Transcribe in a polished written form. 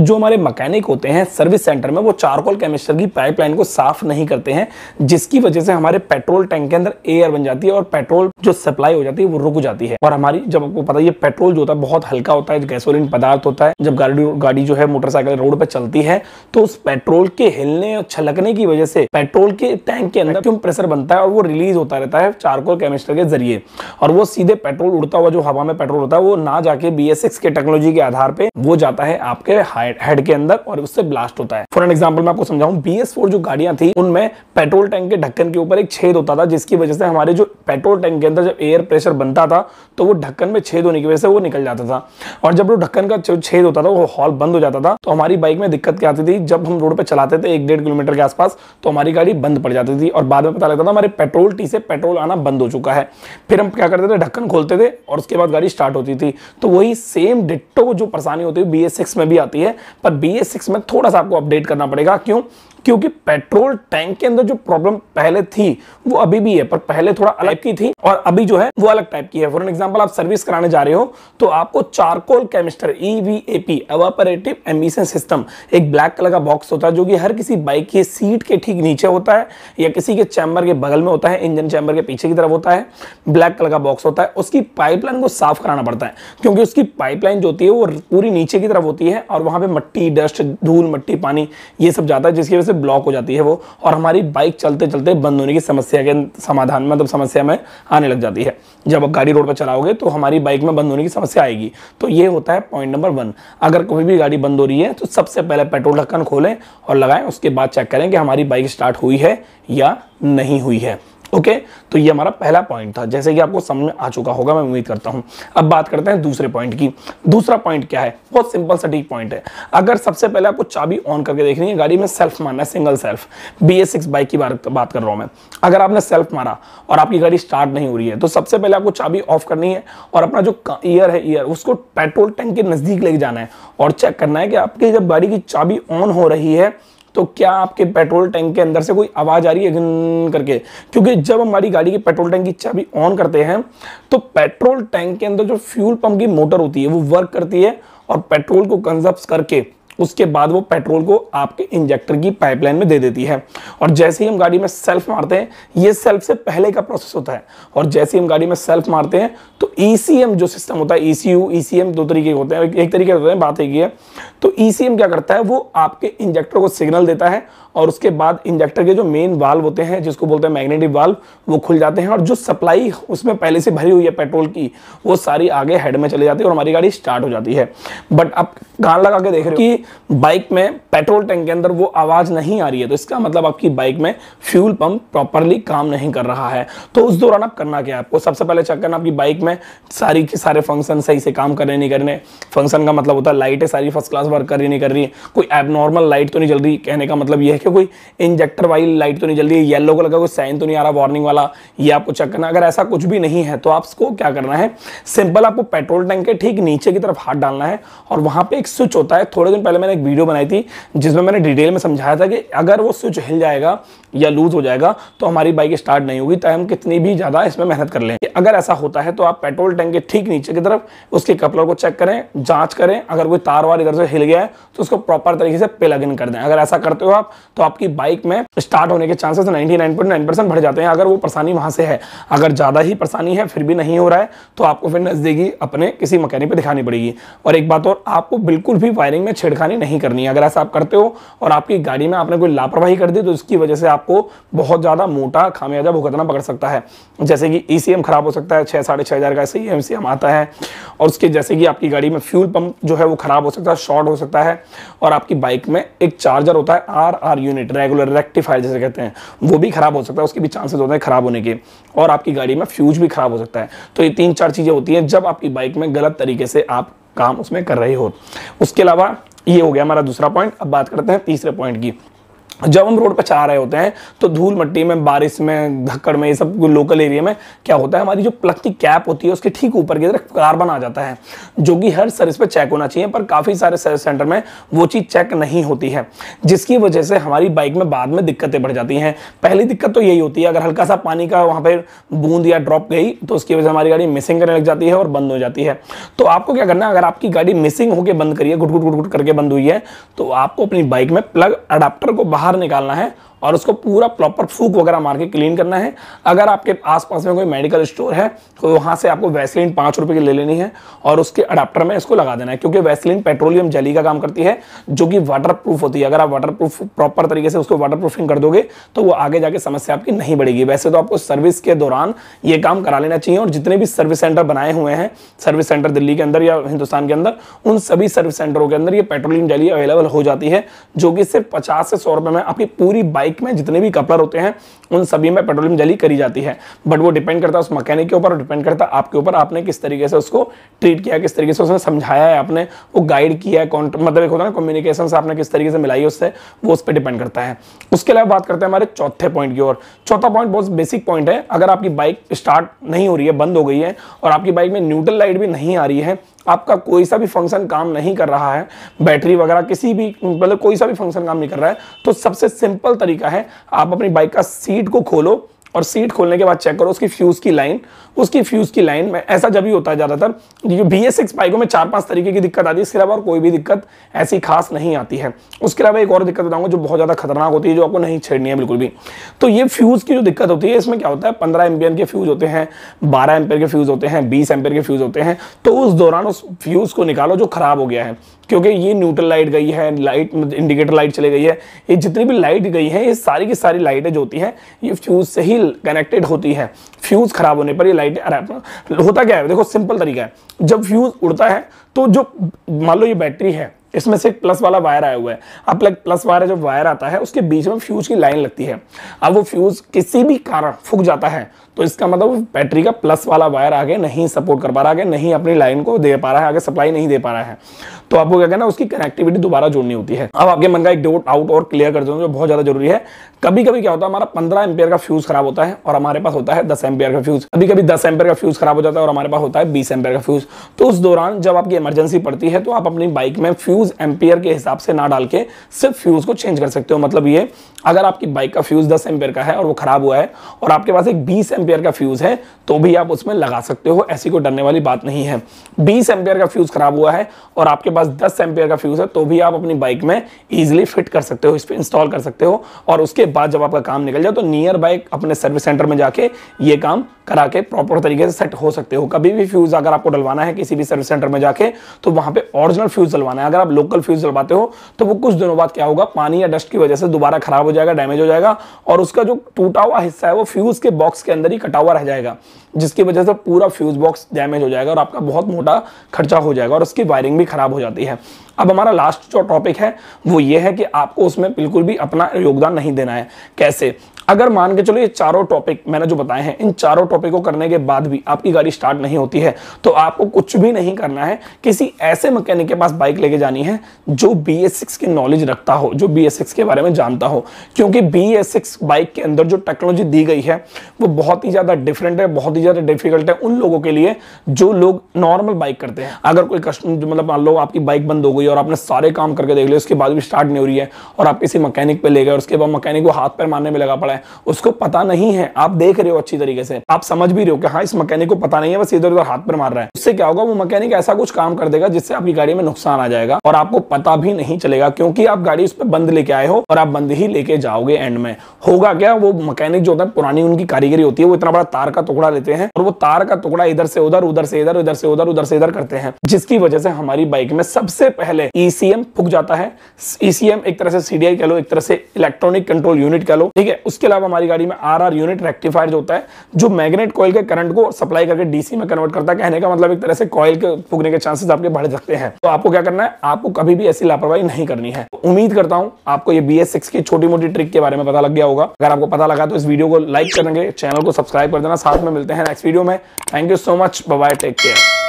तो जो हमारे मैकेनिक होते हैं सर्विस सेंटर में, वो चारकोल केमिस्टर की पाइपलाइन को साफ नहीं करते हैं, जिसकी वजह से हमारे पेट्रोल टैंक के अंदर एयर बन जाती है और पेट्रोल जो सप्लाई हो जाती है वो रुक जाती है। और हमारी, जब आपको पता है पेट्रोल जो होता है बहुत हल्का होता है, गैसोलीन पदार्थ होता है, जब गाड़ी जो है मोटरसाइकिल रोड पर चलती है तो उस पेट्रोल के हिलने और छलकने की वजह से पेट्रोल के टैंक के अंदर वैक्यूम प्रेशर बनता है और वो रिलीज होता रहता है चारकोल केमिस्टर के जरिए, और वो सीधे पेट्रोल उड़ता हुआ जो हवा में पेट्रोल होता है वो ना जाके BS6 के टेक्नोलॉजी के आधार पे वो जाता है आपके हेड के अंदर और उससे ब्लास्ट होता है। फॉर एन एग्जांपल मैं आपको समझाऊं, BS4 जो गाड़ियां थी उनमें पेट्रोल टैंक के ढक्कन के ऊपर एक छेद होता था, जिसकी वजह से हमारे जो पेट्रोल टैंक के अंदर जब एयर प्रेशर बनता था तो वो ढक्कन में छेद होने की वजह से वो निकल जाता था, और जब वो ढक्कन का छेद होता था वो हॉल बंद हो जाता था। तो हमारी बाइक में दिक्कत क्या आती थी, जब हम रोड पे चलाते थे 1-1.5 किलोमीटर के आसपास तो हमारी गाड़ी बंद पड़ जाती थी और बाद में पता लगता था हमारे पेट्रोल टी से पेट्रोल आना बंद हो चुका है। फिर हम क्या करते थे, ढक्कन खोलते थे और उसके बाद गाड़ी स्टार्ट होती थी। तो वही सेम डिट्टो जो परेशानी होती है BS6 में भी आती है, पर BS6 में थोड़ा सा आपको अपडेट करना पड़ेगा। क्यों? क्योंकि पेट्रोल टैंक के अंदर जो प्रॉब्लम पहले थी वो अभी भी है, पर पहले थोड़ा अलग की थी और अभी जो है वो अलग टाइप की है। फॉर एन एग्जांपल, आप सर्विस कराने जा रहे हो तो आपको charcoal केमिस्टर EVAP evaporative emission system एक ब्लैक कलर का बॉक्स होता है, जो कि हर किसी बाइक की सीट के ठीक नीचे होता है या किसी के चैम्बर के बगल में होता है, इंजन चैम्बर के पीछे की तरफ होता है, ब्लैक कलर का बॉक्स होता है। उसकी पाइपलाइन को साफ कराना पड़ता है, क्योंकि उसकी पाइपलाइन जो होती है वो पूरी नीचे की तरफ होती है और वहां पे मट्टी, डस्ट, धूल, मट्टी, पानी ये सब जाता है, जिसकी वजह से ब्लॉक हो जाती है वो, और हमारी बाइक चलते चलते बंद होने की समस्या के समाधान, मतलब समस्या में आने लग जाती है। जब आप गाड़ी रोड पर चलाओगे तो हमारी बाइक में बंद होने की समस्या आएगी। तो ये होता है पॉइंट नंबर 1। अगर कोई भी गाड़ी बंद हो रही है तो सबसे पहले पेट्रोल ढक्कन खोलें और लगाएं, उसके बाद चेक करें कि हमारी बाइक स्टार्ट हुई है या नहीं हुई है। ओके, तो ये हमारा पहला पॉइंट था, जैसे कि आपको समझ में आ चुका होगा, मैं उम्मीद करता हूं। अब बात करते हैं दूसरे पॉइंट की। दूसरा पॉइंट क्या है? बहुत सिंपल सटीक पॉइंट है। अगर सबसे पहले आपको चाबी ऑन करके देखनी है, गाड़ी में सेल्फ मारना है, सिंगल सेल्फ, BS6 बाइक की बात कर रहा हूं मैं। अगर आपने सेल्फ मारा और आपकी गाड़ी स्टार्ट नहीं हो रही है तो सबसे पहले आपको चाबी ऑफ करनी है और अपना जो ईयर है, ईयर उसको पेट्रोल टैंक के नजदीक लेके जाना है और चेक करना है कि आपकी जब गाड़ी की चाबी ऑन हो रही है तो क्या आपके पेट्रोल टैंक के अंदर से कोई आवाज आ रही है घन करके। क्योंकि जब हमारी गाड़ी की पेट्रोल टैंक की चाबी ऑन करते हैं तो पेट्रोल टैंक के अंदर जो फ्यूल पंप की मोटर होती है वो वर्क करती है और पेट्रोल को कंजप्ट करके उसके बाद वो पेट्रोल को आपके इंजेक्टर की पाइपलाइन में दे देती है। और जैसे ही हम गाड़ी में सेल्फ मारते हैं, ये सेल्फ से पहले का प्रोसेस होता है, और जैसे ही हम गाड़ी में सेल्फ मारते हैं तो ECM जो सिस्टम होता है, ECU, ECM दो तरीके के होते हैं, एक तरीके होते हैं, बात एक ही है। तो ECM क्या करता है, वो आपके इंजेक्टर को सिग्नल देता है और उसके बाद इंजेक्टर के जो मेन वाल्व होते हैं, जिसको बोलते हैं मैग्नेटिक वाल्व, वो खुल जाते हैं और जो सप्लाई उसमें पहले से भरी हुई है पेट्रोल की वो सारी आगे हेड में चली जाती है और हमारी गाड़ी स्टार्ट हो जाती है। बट आप कान लगा के देख रहे हो कि बाइक में पेट्रोल टैंक के अंदर वो आवाज नहीं आ रही है, तो इसका मतलब आपकी बाइक में फ्यूल पंप प्रॉपरली काम नहीं कर रहा है। तो उस दौरान आप करना क्या है, आपको सबसे पहले चेक करना आपकी बाइक में सारी के सारे फंक्शन सही से काम कर रहे नहीं कर रहे। फंक्शन का मतलब होता है लाइटें सारी फर्स्ट क्लास वर्क कर रही नहीं कर रही है, कोई एबनॉर्मल लाइट तो नहीं जल रही। कहने का मतलब यह है कि कोई इंजेक्टर वाली लाइट तो नहीं जल रही है, येलो कलर का कोई साइन तो नहीं आ रहा वार्निंग वाला, ये आपको चेक करना। अगर ऐसा कुछ भी नहीं है तो आपको क्या करना है, सिंपल आपको पेट्रोल टैंक के ठीक नीचे की तरफ हाथ डालना है और वहां पे एक स्विच होता है। थोड़े दिन पहले मैंने एक वीडियो बनाई थी जिसमें मैंने डिटेल में समझाया था कि अगर वो स्विच हिल जाएगा या लूज हो जाएगा तो हमारी बाइक स्टार्ट नहीं होगी, चाहे हम कितनी भी ज्यादा इसमें मेहनत कर लें। अगर ऐसा होता है तो आप पेट्रोल टैंक के ठीक नीचे की तरफ उसके कपलर को चेक करें, जांच करें, अगर कोई तार वार इधर से हिल गया है तो उसको प्रॉपर तरीके से प्लग इन कर दें। अगर ऐसा करते हो आप तो आपकी बाइक में स्टार्ट होने के चांसेस 99.9% बढ़ जाते हैं, अगर वो परेशानी वहां से है। अगर ज्यादा ही परेशानी है फिर भी नहीं हो रहा है तो आपको फिर नजदीकी अपने किसी मैकेनिक पे दिखानी पड़ेगी। और एक बात और, आपको बिल्कुल भी वायरिंग में छेड़खानी नहीं करनी है। अगर ऐसा आप करते हो और आपकी गाड़ी में आपने कोई लापरवाही कर दी तो उसकी वजह से आपको बहुत ज्यादा मोटा खामियाजा भुगतना पड़ सकता है। जैसे कि ECM खराब हो सकता है, 6-6.5 का ECM आता है, और उसके जैसे कि आपकी गाड़ी में फ्यूल पंप जो है वो खराब हो सकता है, शॉर्ट हो सकता है, और आपकी बाइक में एक चार्जर होता है RR यूनिट, रेगुलर रेक्टिफायर जैसे कहते हैं, वो भी खराब हो सकता है, उसके भी चांसेस होते हैं खराब होने के, और आपकी गाड़ी में फ्यूज भी खराब हो सकता है। तो ये 3-4 चीजें होती हैं जब आपकी बाइक में गलत तरीके से आप काम उसमें कर रहे हो। उसके अलावा ये हो गया हमारा दूसरा पॉइंट। अब बात करते हैं तीसरे पॉइंट की। जब हम रोड पर चला रहे होते हैं तो धूल मट्टी में, बारिश में, धक्कड़ में, ये सब लोकल एरिया में क्या होता है, हमारी जो प्लग की कैप होती है उसके ठीक ऊपर की तरफ कार्बन आ जाता है, जो कि हर सर्विस पे चेक होना चाहिए, पर काफ़ी सारे सर्विस सेंटर में वो चीज़ चेक नहीं होती है, जिसकी वजह से हमारी बाइक में बाद में दिक्कतें बढ़ जाती हैं। पहली दिक्कत तो यही होती है, अगर हल्का सा पानी का वहाँ पर बूंद या ड्रॉप गई तो उसकी वजह से हमारी गाड़ी मिसिंग करने लग जाती है और बंद हो जाती है। तो आपको क्या करना है, अगर आपकी गाड़ी मिसिंग होकर बंद करिए, घुट घुट घुट घुट करके बंद हुई है, तो आपको अपनी बाइक में प्लग अडाप्टर को बाहर निकालना है और उसको पूरा प्रॉपर फूक वगैरह मार के क्लीन करना है। अगर आपके आसपास में कोई मेडिकल स्टोर है तो वहां से आपको वैसलीन 5 रुपए की ले लेनी है और उसके अडाप्टर में इसको लगा देना है, क्योंकि वैसलीन पेट्रोलियम जेली का काम करती है जो कि वाटर प्रूफ होती है। अगर आप वाटर प्रूफ प्रॉपर तरीके से उसको वाटर प्रूफिंग कर दोगे तो वो आगे जाके समस्या आपकी नहीं बढ़ेगी। वैसे तो आपको सर्विस के दौरान ये काम करा लेना चाहिए, और जितने भी सर्विस सेंटर बनाए हुए हैं, सर्विस सेंटर दिल्ली के अंदर या हिंदुस्तान के अंदर, उन सभी सर्विस सेंटरों के अंदर ये पेट्रोलियम जेली अवेलेबल हो जाती है, जो कि सिर्फ 50 से 100 रुपए में आपकी पूरी बाइक में जितने भी कपलर होते हैं उन सभी में पेट्रोलियम जेली करी जाती है। बट वो डिपेंड करता है उस मैकेनिक के ऊपर, डिपेंड करता है आपके ऊपर, आपने किस तरीके से उसको ट्रीट किया, किस तरीके से उसने समझाया है, आपने वो गाइड किया है, मतलब एक होता है ना कम्युनिकेशन से आपने किस तरीके से मिलाई उससे, वो उस पर डिपेंड करता है। उसके अलावा बात करते हैं हमारे चौथे पॉइंट की ओर। चौथा पॉइंट बहुत बेसिक पॉइंट है। अगर आपकी बाइक स्टार्ट नहीं हो रही है, बंद हो गई है, और आपकी बाइक में न्यूट्रल लाइट भी नहीं आ रही है, आपका कोई सा भी फंक्शन काम नहीं कर रहा है, बैटरी वगैरह किसी भी, मतलब कोई सा भी फंक्शन काम नहीं कर रहा है, तो सबसे सिंपल तरीका है, आप अपनी बाइक का सीट को खोलो और सीट खोलने के बाद चेक करो उसकी फ्यूज की लाइन। उसकी फ्यूज की लाइन में ऐसा जब भी होता है, ज्यादातर ये BS6 बाइकों में 4-5 तरीके की दिक्कत आती है, इसके अलावा और कोई भी दिक्कत ऐसी खास नहीं आती है। उसके अलावा एक और दिक्कत बताऊंगा जो बहुत ज्यादा खतरनाक होती है, जो आपको नहीं छेड़नी है बिल्कुल भी। तो ये फ्यूज की जो दिक्कत होती है, इसमें क्या होता है, 15 एम्पियर के फ्यूज होते हैं, 12 एम्पियर के फ्यूज होते हैं, 20 एम्पियर के फ्यूज होते हैं। तो उस दौरान उस फ्यूज को निकालो जो खराब हो गया है, क्योंकि ये न्यूट्रल लाइट गई है, लाइट इंडिकेटर लाइट चली गई है, ये जितनी भी लाइट गई है, ये सारी की सारी लाइटें जो होती हैं ये फ्यूज से ही कनेक्टेड होती है। फ्यूज खराब होने पर ये लाइटें, होता क्या है, देखो सिंपल तरीका है, जब फ्यूज उड़ता है तो जो मान लो ये बैटरी है, इसमें से एक प्लस वाला वायर आया हुआ है, अब प्लस वायर जो वायर आता है उसके बीच में फ्यूज की लाइन लगती है। अब वो फ्यूज किसी भी कारण फूक जाता है तो इसका मतलब बैटरी का प्लस वाला वायर आगे नहीं सपोर्ट कर पा रहा है, नहीं अपनी लाइन को दे पा रहा है, आगे सप्लाई नहीं दे पा रहा है। तो आपको क्या करना है, उसकी कनेक्टिविटी दोबारा जोड़नी होती है। अब आपके मन का एक डाउट और क्लियर कर दूं जो बहुत ज्यादा जरूरी है। कभी कभी क्या होता है, हमारा 15 एम्पियर का फ्यूज खराब होता है और हमारे पास होता है 10 एम्पियर का फ्यूज। कभी कभी 10 एम्पियर का फ्यूज खराब हो जाता है और हमारे पास होता है 20 एम्पियर का फ्यूज। तो उस दौरान जब आपकी इमरजेंसी पड़ती है तो आप अपनी बाइक में फ्यूज एम्पियर के हिसाब से ना डाल के सिर्फ फ्यूज को चेंज कर सकते हो। मतलब ये, अगर आपकी बाइक का फ्यूज 10 एम्पियर का है और वो खराब हुआ है और आपके पास एक 20 एम्पियर का फ्यूज है तो भी आप उसमें लगा सकते हो, ऐसी कोई डरने वाली बात नहीं है। 20 एम्पियर का फ्यूज खराब हुआ है और आपके पास 10 एम्पियर का फ्यूज है तो भी आप अपनी बाइक में इजीली फिट कर सकते हो, इस पे इंस्टॉल कर सकते हो, और उसके बाद जब आपका काम निकल जाए तो नियर बाइक अपने सर्विस सेंटर में जाके ये काम करा के प्रॉपर तरीके से सेट हो सकते हो। कभी भी फ्यूज अगर आपको डलवाना है किसी भी सर्विस सेंटर में जाके तो वहां पे ओरिजिनल फ्यूज डलवाना है। अगर आप लोकल फ्यूज डलवाते हो तो वो कुछ दिनों बाद क्या होगा, पानी या डस्ट की वजह से दोबारा खराब हो जाएगा, डैमेज हो जाएगा, और उसका जो टूटा हुआ हिस्सा है वो फ्यूज के बॉक्स के अंदर ही कटा हुआ रह जाएगा, जिसकी वजह से पूरा फ्यूज बॉक्स डैमेज हो जाएगा और आपका बहुत मोटा खर्चा हो जाएगा और उसकी वायरिंग भी खराब हो जाती है। अब हमारा लास्ट जो टॉपिक है वो ये है कि आपको उसमें बिल्कुल भी अपना योगदान नहीं देना है। कैसे? अगर मान के चलो ये चारों टॉपिक मैंने जो बताए हैं, इन चारों टॉपिक को करने के बाद भी आपकी गाड़ी स्टार्ट नहीं होती है तो आपको कुछ भी नहीं करना है, किसी ऐसे मैकेनिक के पास बाइक लेके जानी है जो BS6 की नॉलेज रखता हो, जो BS6 के बारे में जानता हो, क्योंकि BS6 बाइक के अंदर जो टेक्नोलॉजी दी गई है वो बहुत ही ज्यादा डिफरेंट है, बहुत ही ज्यादा डिफिकल्ट है उन लोगों के लिए जो लोग नॉर्मल बाइक करते हैं। अगर कोई कस्टमर, मतलब मान लो आपकी बाइक बंद हो गई और आपने सारे काम करके देख लिया, उसके बाद भी स्टार्ट नहीं हो रही है और आप किसी मैकेनिक पे ले गए और उसके बाद मैकेनिक को हाथ पैर मारने में लगा पड़ा है, उसको पता नहीं है, आप देख रहे हो अच्छी तरीके से, आप समझ भी रहे हो कि हाँ इस मैकेनिक को पता नहीं है, बस इधर उधर हाथ पैर मार रहा है, उससे क्या होगा, वो मैकेनिक ऐसा कुछ काम कर देगा जिससे आपकी गाड़ी में नुकसान आ जाएगा और आपको पता भी नहीं चलेगा, क्योंकि आप गाड़ी उस पर बंद लेके आए हो और आप बंद ही लेके जाओगे। एंड में होगा क्या, वो मैकेनिक जो होता है, पुरानी उनकी कारीगरी होती है, वो इतना बड़ा तार का टुकड़ा लेते हैं और वो तार का टुकड़ा इधर से उधर, उधर से इधर, उधर से उधर, उधर से इधर करते हैं, जिसकी वजह से हमारी बाइक में सबसे पहले ECM फूक जाता है। ECM एक तरह से CDI कह लो, एक तरह से इलेक्ट्रॉनिक कंट्रोल यूनिट कह लो, ठीक है। उसके अलावा हमारी गाड़ी में RR यूनिट रेक्टिफायर जो होता है, जो मैग्नेट कॉइल के करंट को सप्लाई करके DC में कन्वर्ट करता है। कहने का मतलब एक तरह से कॉइल के फूकने के चांसेस आपके बढ़ सकते हैं। तो आपको क्या करना है, आपको कभी भी ऐसी लापरवाही नहीं करनी है। उम्मीद करता हूं आपको ये BS6 की छोटी मोटी ट्रिक के बारे में पता लग गया होगा। अगर आपको पता लगा तो इस वीडियो को लाइक करेंगे, चैनल को सब्सक्राइब कर देना। साथ में मिलते हैं नेक्स्ट वीडियो में। Thank you so much, bye bye, take care.